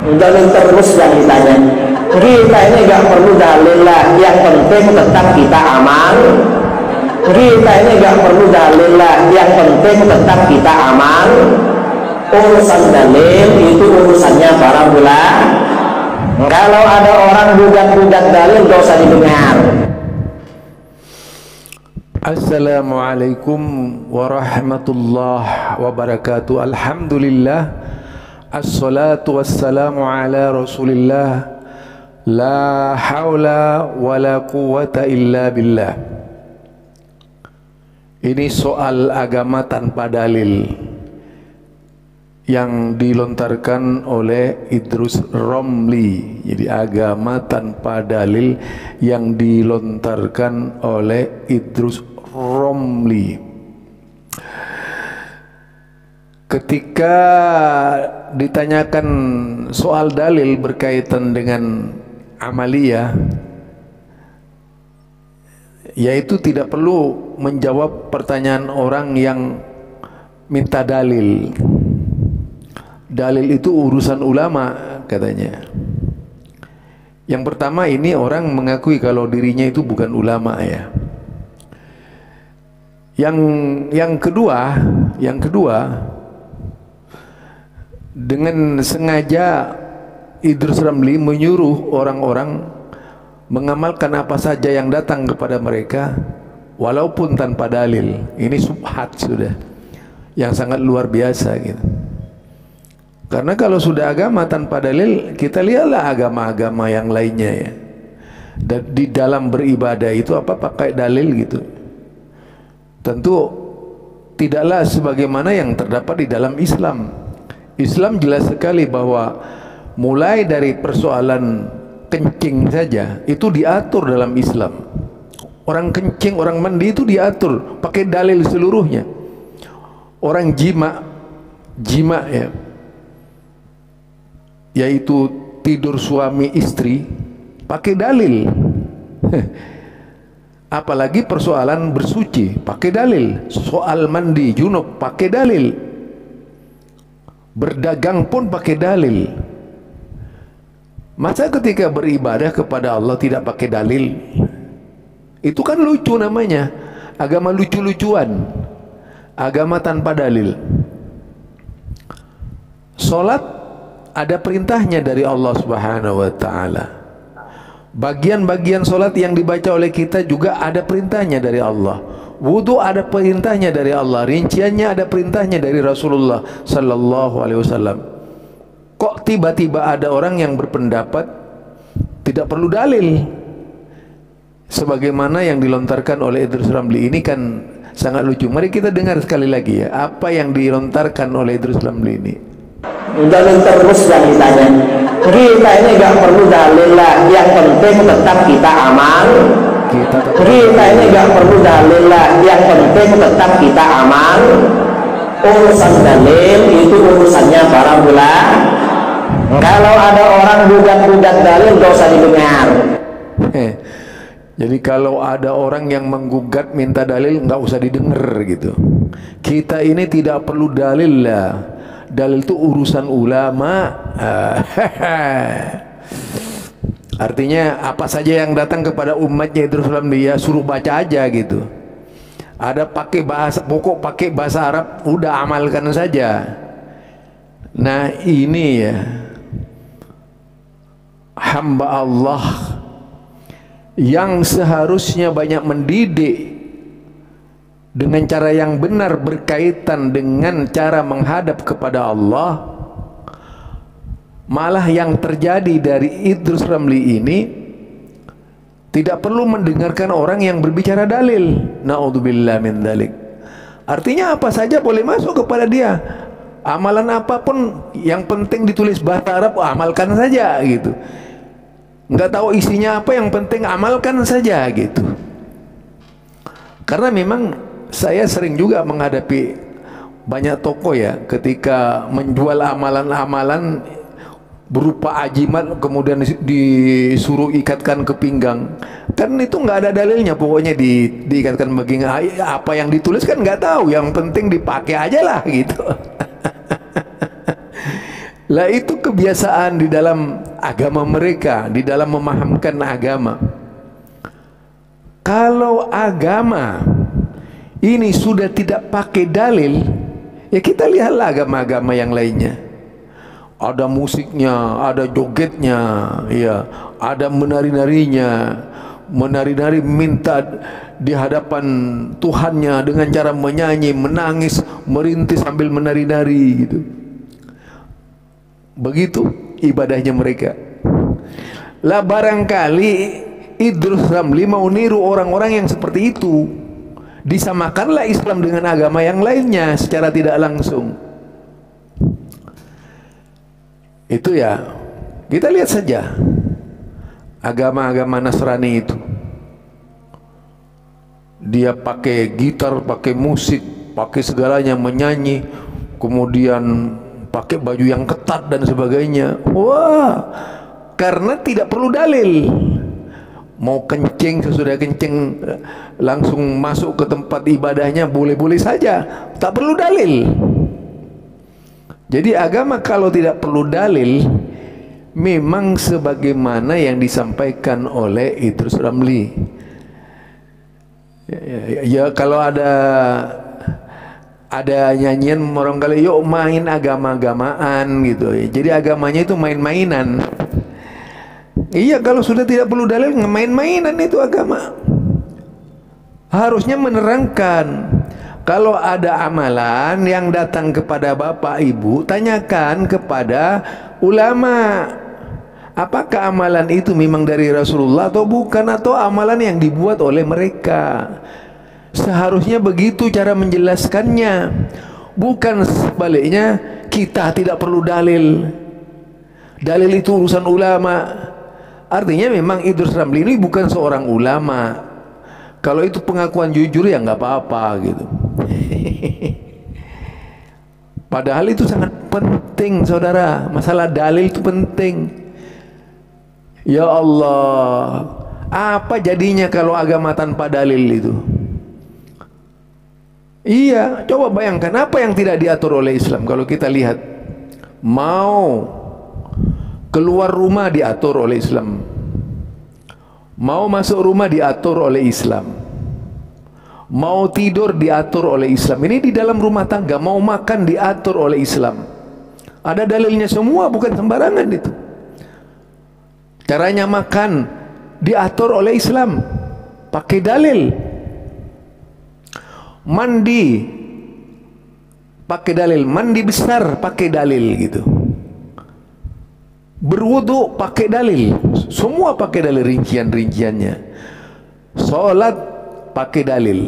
Dalil terus yang ditanya. Kita ini nggak perlu dalil lah, yang penting tetap kita aman. Kita ini nggak perlu dalil lah, yang penting tetap kita aman. Urusan dalil itu urusannya para ulama. Kalau ada orang gugat-gugat dalil, gak usah didengar. Assalamualaikum warahmatullahi wabarakatuh. Alhamdulillah, assalatu wassalamu ala rasulillah, la hawla wa la quwwata illa billah. Ini soal agama tanpa dalil yang dilontarkan oleh Idrus Romli. Jadi agama tanpa dalil yang dilontarkan oleh Idrus Romli. Ketika ditanyakan soal dalil berkaitan dengan amaliyah, yaitu tidak perlu menjawab pertanyaan orang yang minta dalil. Dalil itu urusan ulama katanya. Yang pertama, ini orang mengakui kalau dirinya itu bukan ulama ya. Yang kedua, dengan sengaja Idrus Ramli menyuruh orang-orang mengamalkan apa saja yang datang kepada mereka walaupun tanpa dalil. Ini subhat sudah yang sangat luar biasa gitu. Karena kalau sudah agama tanpa dalil, kita lihatlah agama-agama yang lainnya ya. Dan di dalam beribadah itu apa pakai dalil gitu. Tentu tidaklah sebagaimana yang terdapat di dalam Islam. Islam jelas sekali bahwa mulai dari persoalan kencing saja itu diatur dalam Islam. Orang kencing, orang mandi itu diatur pakai dalil seluruhnya. Orang jima ya, yaitu tidur suami istri, pakai dalil. Apalagi persoalan bersuci, pakai dalil. Soal mandi junub, pakai dalil. Berdagang pun pakai dalil. Masa ketika beribadah kepada Allah tidak pakai dalil? Itu kan lucu namanya. Agama lucu-lucuan, agama tanpa dalil. Salat ada perintahnya dari Allah Subhanahu wa taala. Bagian-bagian solat yang dibaca oleh kita juga ada perintahnya dari Allah. Wudu ada perintahnya dari Allah. Rinciannya ada perintahnya dari Rasulullah sallallahu alaihi wasallam. Kok tiba-tiba ada orang yang berpendapat tidak perlu dalil? Sebagaimana yang dilontarkan oleh Idrus Ramli ini kan sangat lucu. Mari kita dengar sekali lagi ya, apa yang dilontarkan oleh Idrus Ramli ini. Dalil terus yang ditanya. Kita ini nggak perlu dalil lah, yang penting tetap kita aman. Kita ini nggak perlu dalil lah, yang penting tetap kita aman. Urusan dalil itu urusannya para ulama. Kalau ada orang gugat-gugat dalil, gak usah didengar. Jadi kalau ada orang yang menggugat minta dalil, nggak usah didengar gitu. Kita ini tidak perlu dalil lah. Dalil itu urusan ulama. Artinya apa saja yang datang kepada umatnya Idrus Ramli ya suruh baca aja gitu. Ada pakai bahasa pokok, pakai bahasa Arab, udah amalkan saja. Nah ini ya, hamba Allah yang seharusnya banyak mendidik dengan cara yang benar berkaitan dengan cara menghadap kepada Allah, malah yang terjadi dari Idrus Ramli ini tidak perlu mendengarkan orang yang berbicara dalil. Na'udzubillah min dzalik. Artinya apa saja boleh masuk kepada dia. Amalan apapun yang penting ditulis bahasa Arab, amalkan saja gitu. Nggak tahu isinya apa, yang penting amalkan saja gitu. Karena memang saya sering juga menghadapi banyak toko ya, ketika menjual amalan-amalan berupa ajimat kemudian disuruh ikatkan ke pinggang, kan itu nggak ada dalilnya, pokoknya diikatkan begini, apa yang ditulis kan nggak tahu, yang penting dipakai aja lah gitu. Lah itu kebiasaan di dalam agama mereka, di dalam memahamkan agama. Kalau agama ini sudah tidak pakai dalil, ya kita lihatlah agama-agama yang lainnya. Ada musiknya, ada jogetnya, ya, ada menari-narinya, menari-nari minta di hadapan Tuhannya dengan cara menyanyi, menangis, merintih sambil menari-nari gitu. Begitu ibadahnya mereka. Lah barangkali Idrus Ramli mau niru orang-orang yang seperti itu. Disamakanlah Islam dengan agama yang lainnya secara tidak langsung. Itu ya, kita lihat saja agama-agama Nasrani itu. Dia pakai gitar, pakai musik, pakai segalanya, menyanyi, kemudian pakai baju yang ketat dan sebagainya. Wah, karena tidak perlu dalil. Mau kencing, sesudah kencing langsung masuk ke tempat ibadahnya, boleh-boleh saja, tak perlu dalil. Jadi agama kalau tidak perlu dalil, memang sebagaimana yang disampaikan oleh Idrus Ramli. Ya, kalau ada nyanyian orang kali, yuk main agama-agamaan gitu. Jadi agamanya itu main-mainan. Iya, kalau sudah tidak perlu dalil, main-mainan itu agama. Harusnya menerangkan. Kalau ada amalan yang datang kepada bapak ibu, tanyakan kepada ulama. Apakah amalan itu memang dari Rasulullah atau bukan, atau amalan yang dibuat oleh mereka. Seharusnya begitu cara menjelaskannya. Bukan sebaliknya, kita tidak perlu dalil. Dalil itu urusan ulama. Artinya memang Idrus Ramli ini bukan seorang ulama. Kalau itu pengakuan jujur ya nggak apa-apa gitu. Padahal itu sangat penting, saudara. Masalah dalil itu penting. Ya Allah, apa jadinya kalau agama tanpa dalil itu? Iya, coba bayangkan apa yang tidak diatur oleh Islam. Kalau kita lihat, mau keluar rumah diatur oleh Islam, mau masuk rumah diatur oleh Islam, mau tidur diatur oleh Islam. Ini di dalam rumah tangga. Mau makan diatur oleh Islam. Ada dalilnya semua, bukan sembarangan itu. Caranya makan diatur oleh Islam, pakai dalil. Mandi pakai dalil, mandi besar pakai dalil gitu. Berwudu pakai dalil, semua pakai dalil, rincian-rinciannya. Sholat pakai dalil.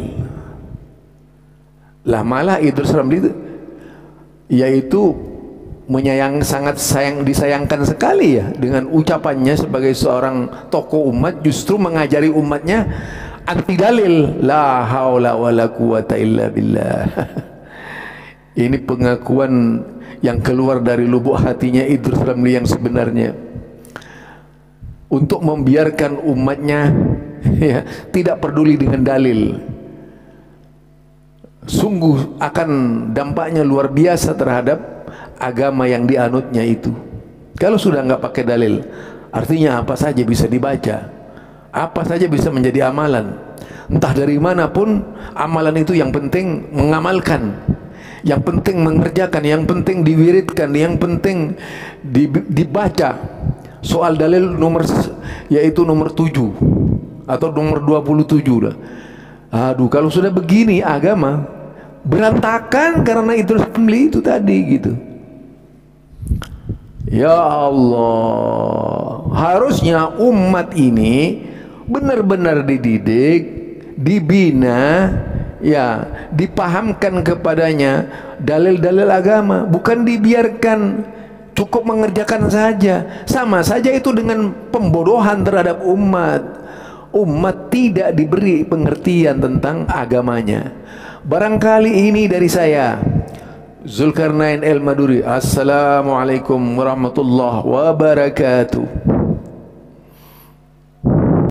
Lah malah Idrus Ramli itu, yaitu sangat disayangkan sekali ya dengan ucapannya sebagai seorang tokoh umat, justru mengajari umatnya anti dalil. La haula wala quwata illa billah. Ini pengakuan yang keluar dari lubuk hatinya Idrus Ramli yang sebenarnya, untuk membiarkan umatnya ya, tidak peduli dengan dalil. Sungguh akan dampaknya luar biasa terhadap agama yang dianutnya itu. Kalau sudah nggak pakai dalil, artinya apa saja bisa dibaca, apa saja bisa menjadi amalan. Entah dari manapun amalan itu, yang penting mengamalkan, yang penting mengerjakan, yang penting diwiridkan, yang penting dibaca. Soal dalil yaitu nomor 7 atau nomor 27 lah. Aduh, kalau sudah begini agama berantakan karena Idrus Ramli itu tadi gitu. Ya Allah, harusnya umat ini benar-benar dididik, dibina, ya, dipahamkan kepadanya dalil-dalil agama, bukan dibiarkan cukup mengerjakan saja. Sama saja itu dengan pembodohan terhadap umat. Umat tidak diberi pengertian tentang agamanya. Barangkali ini dari saya, Zulkarnain El Maduri. Assalamualaikum warahmatullahi wabarakatuh.